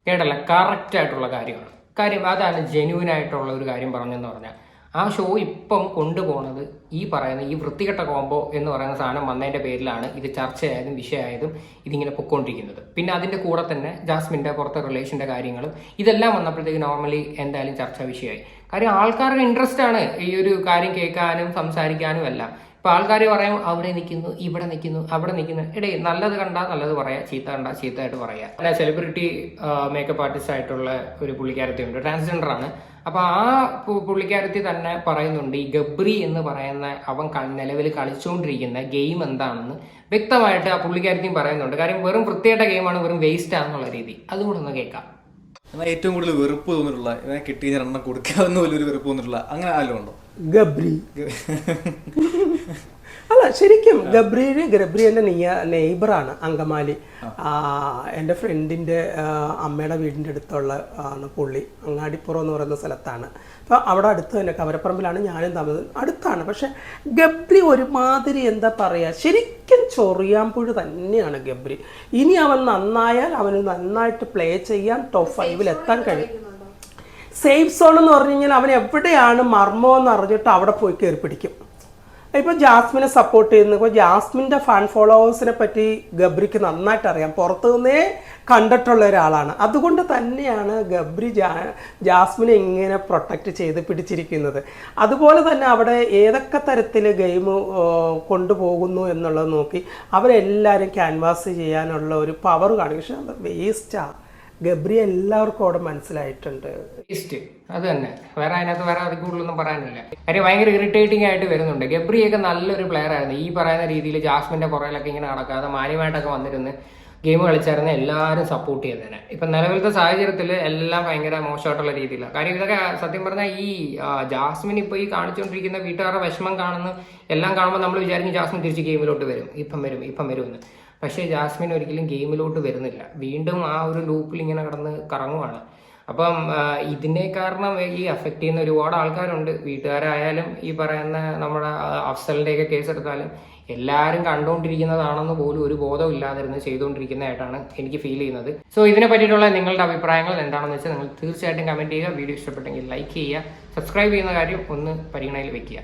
കേട്ടല്ല, correct ആയിട്ടുള്ള കാര്യം അതാണ്. ജെന്യൂൻ ആയിട്ടുള്ള ഒരു കാര്യം പറഞ്ഞെന്ന് പറഞ്ഞാൽ ആ ഷോ ഇപ്പം കൊണ്ടുപോകുന്നത് ഈ പറയുന്ന ഈ വൃത്തികെട്ട കോംബോ എന്ന് പറയുന്ന സാധനം വന്നതിന്റെ പേരിലാണ് ഇത് ചർച്ചയായതും വിഷയമായതും ഇതിങ്ങനെ പൊക്കോണ്ടിരിക്കുന്നത്. പിന്നെ അതിന്റെ കൂടെ തന്നെ ജാസ്മിന്റെ പുറത്തെ റിലേഷന്റെ കാര്യങ്ങളും ഇതെല്ലാം വന്നപ്പോഴത്തേക്ക് നോർമലി എന്തായാലും ചർച്ചാ വിഷയമായി. കാര്യം ആൾക്കാരുടെ ഇൻട്രസ്റ്റ് ആണ് ഈ ഒരു കാര്യം കേൾക്കാനും സംസാരിക്കാനും എല്ലാം. ഇപ്പൊ ആൾക്കാർ പറയും അവിടെ നിൽക്കുന്നു, ഇവിടെ നിൽക്കുന്നു, അവിടെ നിൽക്കുന്നു. ഇടയിൽ നല്ലത് കണ്ടാൽ നല്ലത് പറയാ, ചീത്ത കണ്ടാൽ ചീത്തയായിട്ട് പറയാ. അല്ല, സെലിബ്രിറ്റി മേക്കപ്പ് ആർട്ടിസ്റ്റ് ആയിട്ടുള്ള ഒരു പുള്ളിക്കാരത്തി ഉണ്ട്, ട്രാൻസ്ജെൻഡർ ആണ്. അപ്പൊ ആ പുള്ളിക്കാരത്തി തന്നെ പറയുന്നുണ്ട് ഈ ഗബ്രി എന്ന് പറയുന്ന അവൻ നിലവിൽ കളിച്ചുകൊണ്ടിരിക്കുന്ന ഗെയിം എന്താണെന്ന് വ്യക്തമായിട്ട് ആ പുള്ളിക്കാരത്തിയും പറയുന്നുണ്ട്. കാര്യം വെറും വൃത്തിയായിട്ട ഗെയിമാണ്, വെറും വേസ്റ്റ് ആണെന്നുള്ള രീതി. അതുകൂടെ ഒന്ന് കേൾക്കാം. എന്നാൽ ഏറ്റവും കൂടുതൽ വെറുപ്പ് തോന്നിട്ടുള്ള, ഇവനെ കിട്ടി എണ്ണം കൊടുക്കാവുന്ന വലിയൊരു വെറുപ്പ് തോന്നിട്ടുള്ള അങ്ങനെ ആരും ഉണ്ടോ? ഗബ്രി അല്ല, ശരിക്കും ഗബ്രി എൻ്റെ നെയ്ബറാണ് അങ്കമാലി. എൻ്റെ ഫ്രണ്ടിൻ്റെ അമ്മയുടെ വീടിൻ്റെ അടുത്തുള്ള ആണ് പുള്ളി. അങ്ങാടിപ്പുറം എന്ന് പറയുന്ന സ്ഥലത്താണ്. അപ്പോൾ അവിടെ അടുത്ത് തന്നെ കവരപ്പറമ്പിലാണ് ഞാനും താമസം, അടുത്താണ്. പക്ഷെ ഗബ്രി ഒരുമാതിരി എന്താ പറയുക, ശരിക്കും ചൊറിയാമ്പുഴ തന്നെയാണ് ഗബ്രി. ഇനി അവൻ നന്നായാൽ അവന് നന്നായിട്ട് പ്ലേ ചെയ്യാൻ ടോപ്പ് 5-ൽ എത്താൻ കഴിയും. സേഫ് സോൺ എന്ന് പറഞ്ഞു കഴിഞ്ഞാൽ അവൻ എവിടെയാണ് മർമ്മം എന്ന് അറിഞ്ഞിട്ട് അവിടെ പോയി കയറി പിടിക്കും. ഇപ്പോൾ ജാസ്മിനെ സപ്പോർട്ട് ചെയ്യുന്നു. ഇപ്പോൾ ജാസ്മിൻ്റെ ഫാൻ ഫോളോവേഴ്സിനെ പറ്റി ഗബ്രിക്ക് നന്നായിട്ട് അറിയാം, പുറത്തു നിന്നേ കണ്ടിട്ടുള്ള ഒരാളാണ്. അതുകൊണ്ട് തന്നെയാണ് ഗബ്രി ജാസ്മിനെ ഇങ്ങനെ പ്രൊട്ടക്റ്റ് ചെയ്ത് പിടിച്ചിരിക്കുന്നത്. അതുപോലെ തന്നെ അവിടെ ഏതൊക്കെ തരത്തിൽ ഗെയിം കൊണ്ടുപോകുന്നു എന്നുള്ളത് നോക്കി അവരെല്ലാവരും ക്യാൻവാസ് ചെയ്യാനുള്ള ഒരു പവർ കാണിക്കും. പക്ഷെ അത് വേസ്റ്റാണ്. ഗബ്രി എല്ലാവർക്കും അവിടെ മനസ്സിലായിട്ടുണ്ട്. അത് തന്നെ, വേറെ അതിനകത്ത് വേറെ അതിൽ കൂടുതലൊന്നും പറയാനില്ല. കാര്യം ഭയങ്കര ഇറിറ്റേറ്റിംഗ് ആയിട്ട് വരുന്നുണ്ട്. ഗബ്രിയൊക്കെ നല്ലൊരു പ്ലെയർ ആയിരുന്നു. ഈ പറയുന്ന രീതിയിൽ ജാസ്മിന്റെ പുറകിലൊക്കെ ഇങ്ങനെ നടക്കാതെ മാന്യമായിട്ടൊക്കെ വന്നിരുന്ന് ഗെയിം കളിച്ചായിരുന്ന എല്ലാവരും സപ്പോർട്ട് ചെയ്തേനെ. ഇപ്പം നിലവിലത്തെ സാഹചര്യത്തിൽ എല്ലാം ഭയങ്കര മോശമായിട്ടുള്ള രീതിയിലാണ്. കാര്യം ഇതൊക്കെ സത്യം പറഞ്ഞാൽ ഈ ജാസ്മിൻ ഇപ്പോൾ ഈ കാണിച്ചുകൊണ്ടിരിക്കുന്ന വീട്ടുകാരുടെ വിഷമം കാണുന്ന എല്ലാം കാണുമ്പോൾ നമ്മൾ വിചാരിക്കും ജാസ്മിൻ തിരിച്ച് ഗെയിമിലോട്ട് വരും, ഇപ്പം വരും എന്ന്. പക്ഷേ ജാസ്മിൻ ഒരിക്കലും ഗെയിമിലോട്ട് വരുന്നില്ല, വീണ്ടും ആ ഒരു ലൂപ്പിൽ ഇങ്ങനെ കിടന്ന് കറങ്ങുവാണ്. അപ്പം ഇതിനെ കാരണം ഈ അഫക്റ്റ് ചെയ്യുന്ന ഒരുപാട് ആൾക്കാരുണ്ട്. വീട്ടുകാരായാലും ഈ പറയുന്ന നമ്മുടെ അഫ്സലിൻ്റെയൊക്കെ കേസ് എടുത്താലും എല്ലാവരും കണ്ടുകൊണ്ടിരിക്കുന്നതാണെന്ന് പോലും ഒരു ബോധം ഇല്ലാതിരുന്ന് ചെയ്തുകൊണ്ടിരിക്കുന്നതായിട്ടാണ് എനിക്ക് ഫീൽ ചെയ്യുന്നത്. സോ ഇതിനെ പറ്റിയിട്ടുള്ള നിങ്ങളുടെ അഭിപ്രായങ്ങൾ എന്താണെന്ന് വെച്ചാൽ നിങ്ങൾ തീർച്ചയായിട്ടും കമൻറ്റ് ചെയ്യുക. വീഡിയോ ഇഷ്ടപ്പെട്ടെങ്കിൽ ലൈക്ക് ചെയ്യുക, സബ്സ്ക്രൈബ് ചെയ്യുന്ന കാര്യം ഒന്ന് പരിഗണനയിൽ വെക്കുക.